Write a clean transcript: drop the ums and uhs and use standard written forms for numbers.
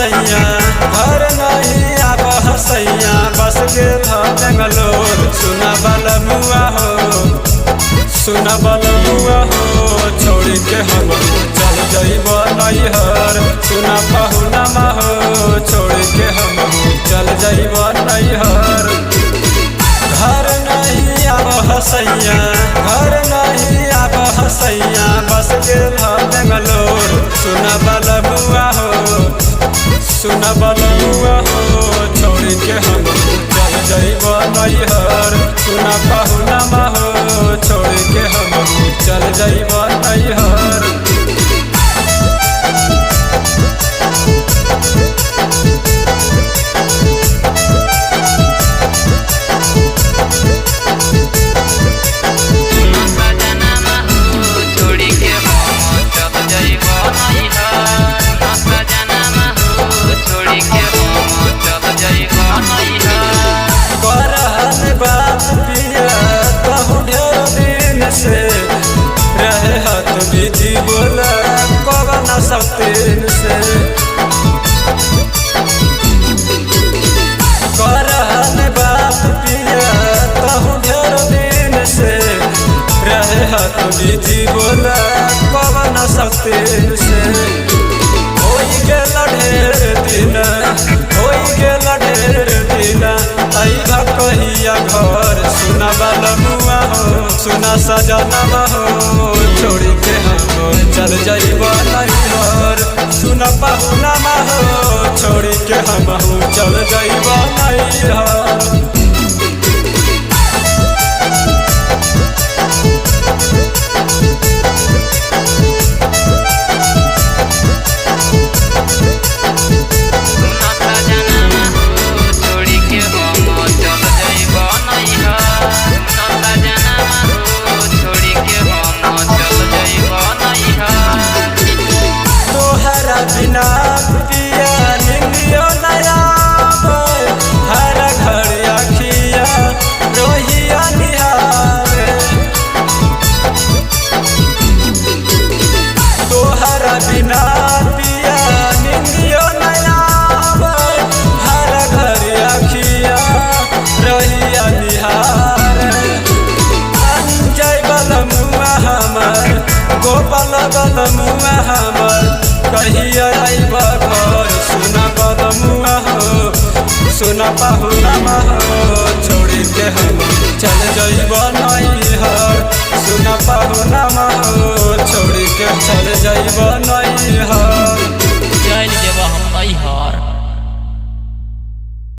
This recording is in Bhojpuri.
घर नहीं आब हसैया बस गेल बेंगलोर। सुना बलमुआ हो छोड़ के हम चल जइब नैहर। सुना पहुनमा हो छोड़ के हम चल जइब नैहर। घर नहीं आब हसैया घर नहीं आब हसैया बस गेल बेंगलोर। सुना बलमुआ हो छोड़ के हम चल जइब नैहर। सुना पहुनमा हो छोड़ के हम चल जइब नैहर। रहे हाथ बीती बोला कवन सौतीन से करहन बात पिया कहूँ ढेर दिन से। रहे हाथ बीती बोला कवन सौतीन से। होई गेल ढेर दिन अइबा कहिया घर। सुना बलमुआ हो सुना सजनवा हो छोड़ के हम चल जइब नैहर। सुना पहुनमा हो छोड़ के हम चल जइब नैहर। बिना पिया निंदियो नया हर घर अखिया रोहिया निहार। तोहरा बिना पिया निंदियो नया हर घर अखिया रोहिया निहार। अंजय बलमुआ हमर गोपाल बलमुआ हमर कहिया आइब घर। सुना बलमुआ हो सुना पहुनमा हो छोड़ के हम चल जइब नैहर। सुना पहुनमा हो छोड़ के चल जइब नैहर।